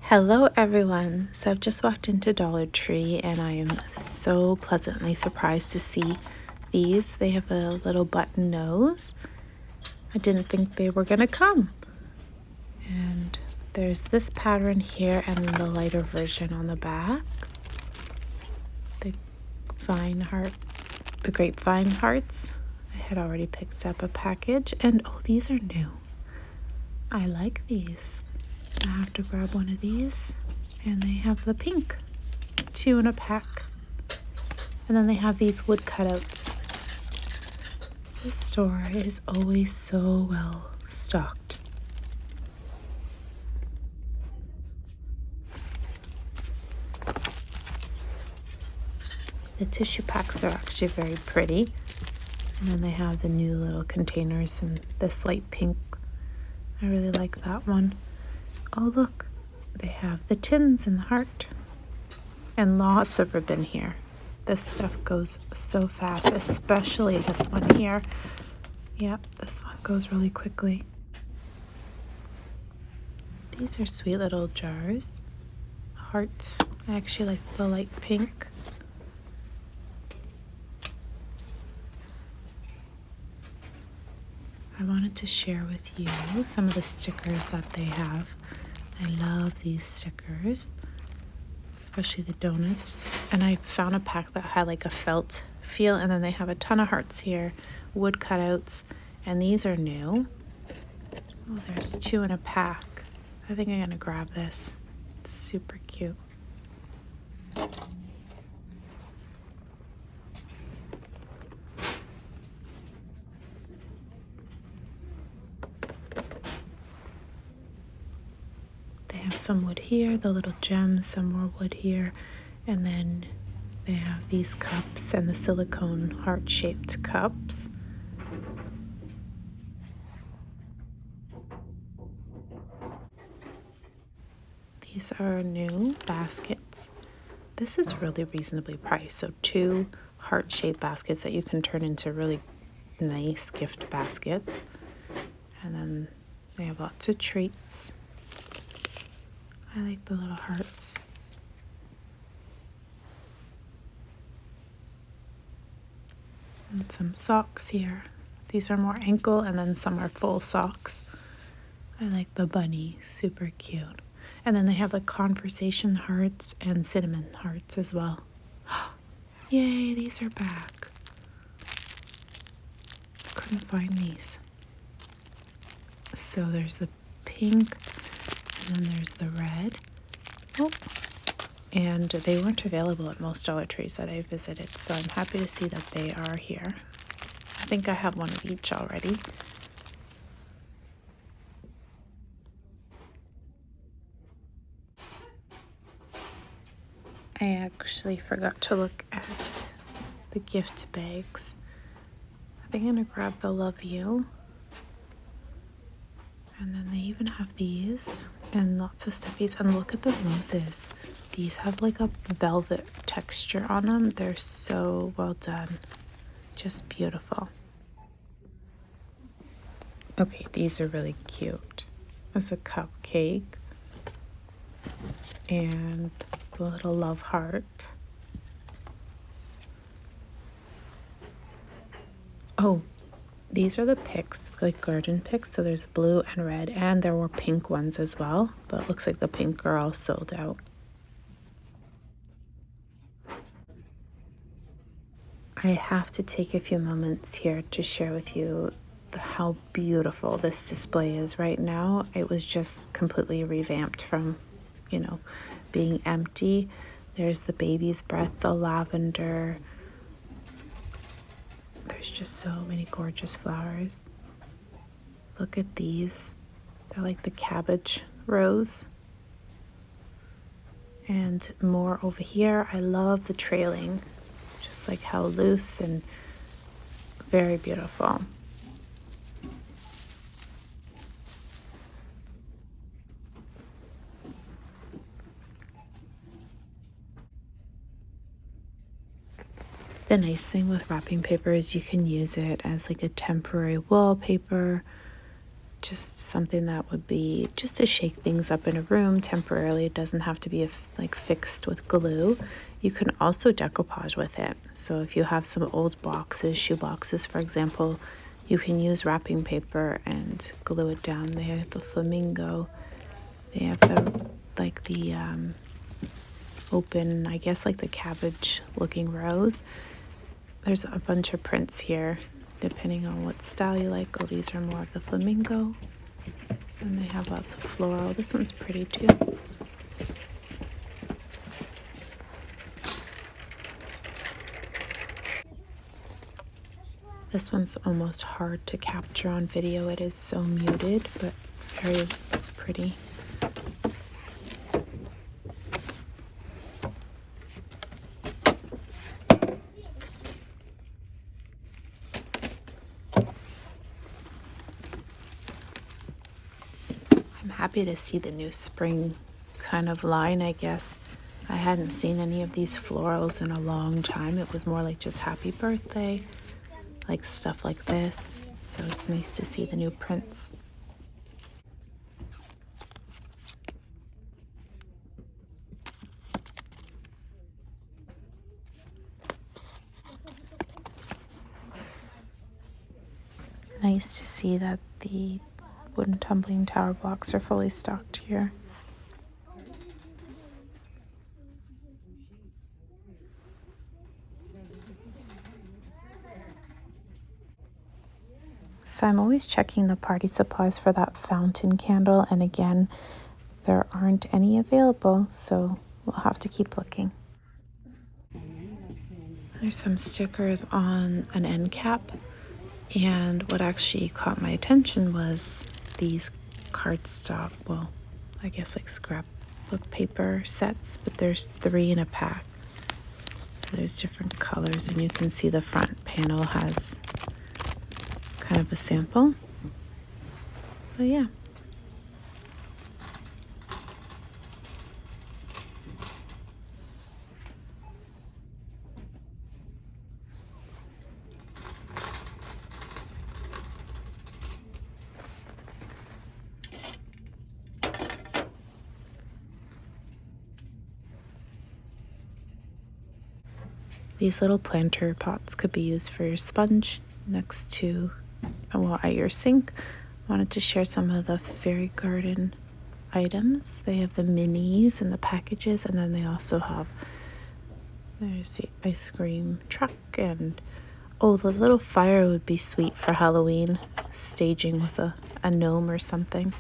Hello everyone. So I've just walked into Dollar Tree and I am so pleasantly surprised to see these. They have a little button nose. I didn't think they were gonna come. And there's this pattern here and then the lighter version on the back. The grapevine hearts. I had already picked up a package and oh, these are new. I like these. I have to grab one of these, and they have the pink, 2 in a pack. And then they have these wood cutouts. This store is always so well stocked. The tissue packs are actually very pretty. And then they have the new little containers in this light pink. I really like that one. Oh, look, they have the tins and the heart. And lots of ribbon here. This stuff goes so fast, especially this one here. Yep, this one goes really quickly. These are sweet little jars. Hearts. I actually like the light pink. I wanted to share with you some of the stickers that they have. I love these stickers, especially the donuts. And I found a pack that had like a felt feel, and then they have a ton of hearts here, wood cutouts, and these are new. Oh, there's 2 in a pack. I think I'm gonna grab this. It's super cute. They have some wood here, the little gems, some more wood here, and then they have these cups and the silicone heart-shaped cups. These are new baskets. This is really reasonably priced. So 2 heart-shaped baskets that you can turn into really nice gift baskets. And then they have lots of treats. I like the little hearts. And some socks here. These are more ankle and then some are full socks. I like the bunny, super cute. And then they have the conversation hearts and cinnamon hearts as well. Yay, these are back. Couldn't find these. So there's the pink and then there's the red. Oh, and they weren't available at most Dollar Trees that I visited, so I'm happy to see that they are here. I think I have one of each already. I actually forgot to look at the gift bags. I think I'm gonna grab the Love You. And then they even have these and lots of stuffies. And look at the roses. These have like a velvet texture on them. They're so well done. Just beautiful. Okay, these are really cute. It's a cupcake. And the little love heart. Oh, these are the picks, like garden picks. So there's blue and red, and there were pink ones as well. But it looks like the pink are all sold out. I have to take a few moments here to share with you how beautiful this display is right now. It was just completely revamped from, being empty. There's the baby's breath, the lavender. There's just so many gorgeous flowers. Look at these. They're like the cabbage rose. And more over here. I love the trailing. Just like how loose and very beautiful. The nice thing with wrapping paper is you can use it as like a temporary wallpaper just something that would be just to shake things up in a room temporarily. It doesn't have to be like fixed with glue. You can also decoupage with it. So if you have some old boxes, shoe boxes, for example, you can use wrapping paper and glue it down. They have the flamingo. They have the open, I guess like the cabbage looking rose. There's a bunch of prints here depending on what style you like. Oh, these are more of the flamingo. And they have lots of floral. This one's pretty too. This one's almost hard to capture on video. It is so muted, but very pretty. I'm happy to see the new spring kind of line, I guess. I hadn't seen any of these florals in a long time. It was more like just happy birthday, like stuff like this. So it's nice to see the new prints. Nice to see that the wooden tumbling tower blocks are fully stocked here. So I'm always checking the party supplies for that fountain candle, and again, there aren't any available, so we'll have to keep looking. There's some stickers on an end cap, and what actually caught my attention was these cardstock, well, I guess like scrapbook paper sets, but there's 3 in a pack. So there's different colors, and you can see the front panel has kind of a sample. But yeah. These little planter pots could be used for your sponge next to, well, at your sink. Wanted to share some of the fairy garden items. They have the minis and the packages, and then they also have, there's the ice cream truck, and oh, the little fire would be sweet for Halloween, staging with a gnome or something.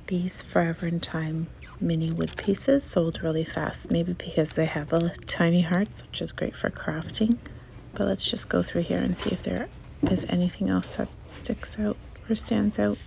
These Forever in Time mini wood pieces sold really fast, maybe because they have the tiny hearts, which is great for crafting. But let's just go through here and see if there is anything else that sticks out or stands out.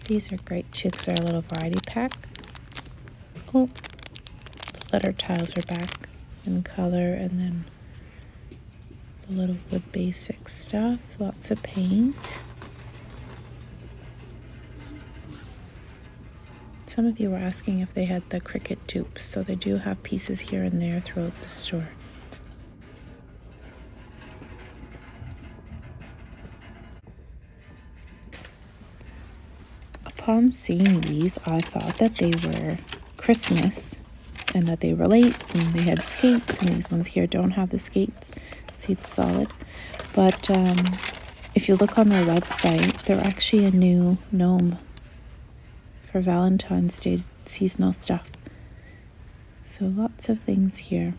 These are great too because they're a little variety pack. Oh, the letter tiles are back in color, and then the little wood basic stuff, lots of paint. Some of you were asking if they had the Cricut dupes, so they do have pieces here and there throughout the store. Upon seeing these, I thought that they were Christmas and that they were late and they had skates, and these ones here don't have the skates. See, it's solid. But if you look on their website, they're actually a new gnome for Valentine's Day seasonal stuff. So lots of things here.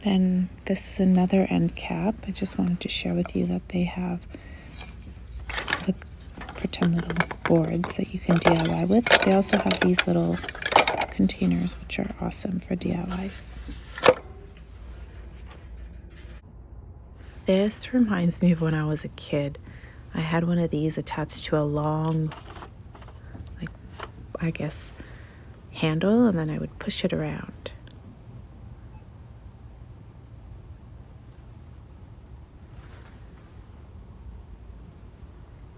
And then this is another end cap. I just wanted to share with you that they have the pretend little boards that you can DIY with. They also have these little containers, which are awesome for DIYs. This reminds me of when I was a kid. I had one of these attached to a long, like, I guess, handle, and then I would push it around.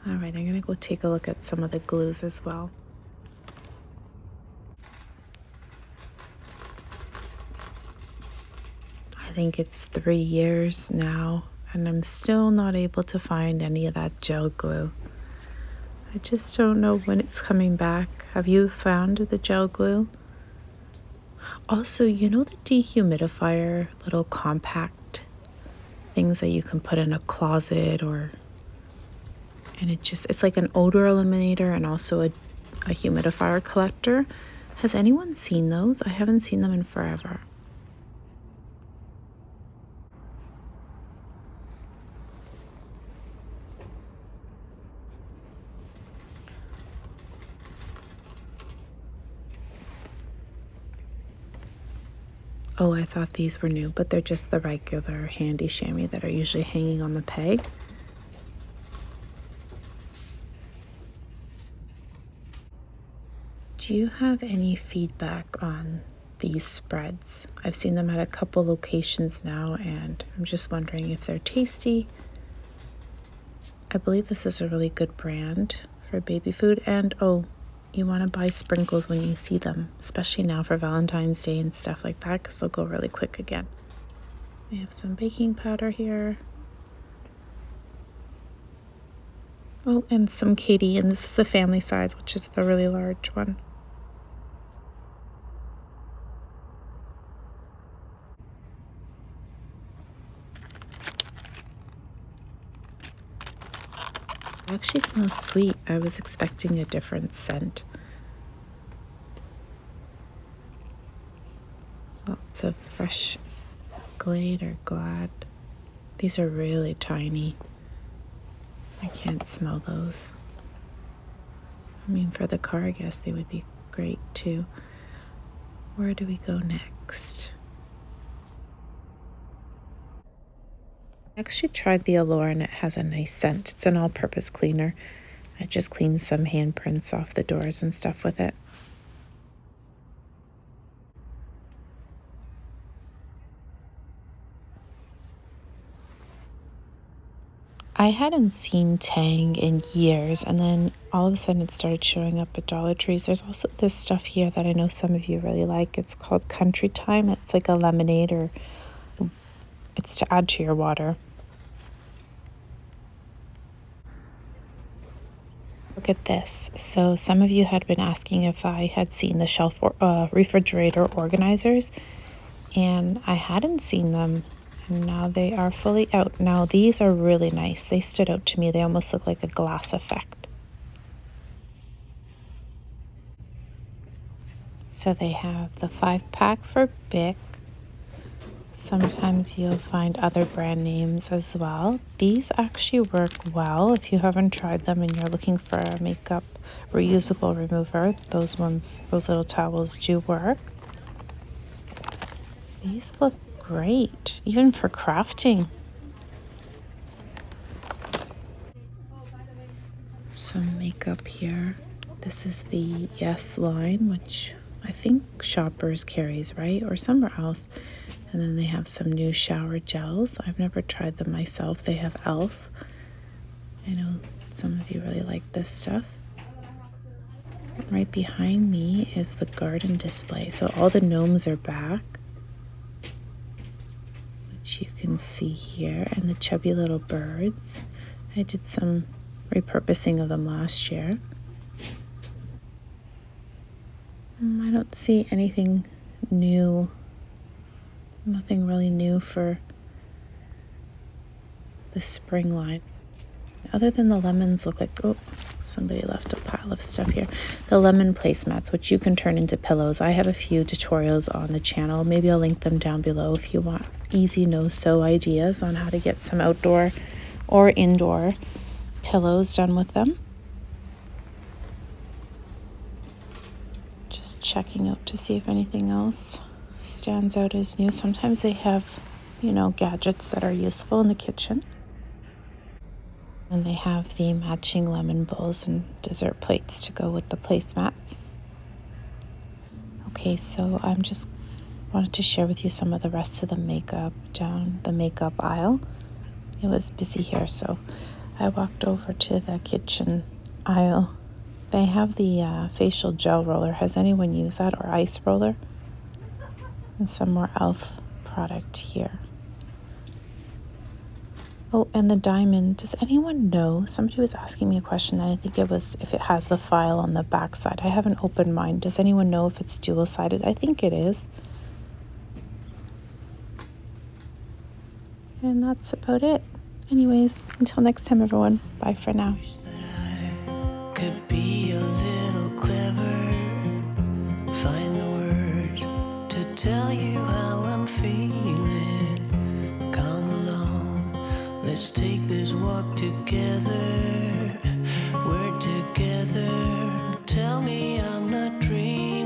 All right, I'm gonna go take a look at some of the glues as well. I think it's 3 years now, and I'm still not able to find any of that gel glue. I just don't know when it's coming back. Have you found the gel glue? Also, you know the dehumidifier, little compact things that you can put in a closet, and it's like an odor eliminator and also a humidifier collector. Has anyone seen those? I haven't seen them in forever. Oh, I thought these were new, but they're just the regular handy chamois that are usually hanging on the peg. Do you have any feedback on these spreads? I've seen them at a couple locations now, and I'm just wondering if they're tasty. I believe this is a really good brand for baby food, and oh, you want to buy sprinkles when you see them, especially now for Valentine's Day and stuff like that, because they'll go really quick again. We have some baking powder here. Oh, and some Katie, and this is the family size, which is the really large one. It actually smells sweet. I was expecting a different scent. Lots of fresh Glade or Glad. These are really tiny. I can't smell those. I mean, for the car, I guess they would be great too. Where do we go next? I actually tried the Allure and it has a nice scent. It's an all-purpose cleaner. I just cleaned some handprints off the doors and stuff with it. I hadn't seen Tang in years, and then all of a sudden it started showing up at Dollar Trees. There's also this stuff here that I know some of you really like. It's called Country Time. It's like a lemonade, or it's to add to your water. Look at this. So some of you had been asking if I had seen the shelf or refrigerator organizers, and I hadn't seen them, and now they are fully out. Now these are really nice. They stood out to me. They almost look like a glass effect. So they have the 5-pack for Bic. Sometimes you'll find other brand names as well. These actually work well. If you haven't tried them and you're looking for a makeup reusable remover, those little towels do work. These look great, even for crafting. Some makeup here. This is the Yes line, which I think Shoppers carries, right? Or somewhere else. And then they have some new shower gels. I've never tried them myself. They have e.l.f. I know some of you really like this stuff. Right behind me is the garden display. So all the gnomes are back, which you can see here, and the chubby little birds. I did some repurposing of them last year. I don't see anything new. Nothing really new for the spring line. Other than the lemons look like, oh, somebody left a pile of stuff here. The lemon placemats, which you can turn into pillows. I have a few tutorials on the channel. Maybe I'll link them down below if you want easy no-sew ideas on how to get some outdoor or indoor pillows done with them. Just checking out to see if anything else stands out as new. Sometimes they have, you know, gadgets that are useful in the kitchen. And they have the matching lemon bowls and dessert plates to go with the placemats. Okay, so I'm just wanted to share with you some of the rest of the makeup down the makeup aisle. It was busy here, so I walked over to the kitchen aisle. They have the facial gel roller. Has anyone used that? Or ice roller? And some more e.l.f. product here. Oh, and the diamond. Does anyone know? Somebody was asking me a question, and I think it was if it has the file on the back side. I haven't opened mine. Does anyone know if it's dual-sided? I think it is. And that's about it. Anyways, until next time, everyone. Bye for now. Could be a little clever, find the words to tell you how I'm feeling. Come along, let's take this walk together. We're together, tell me I'm not dreaming.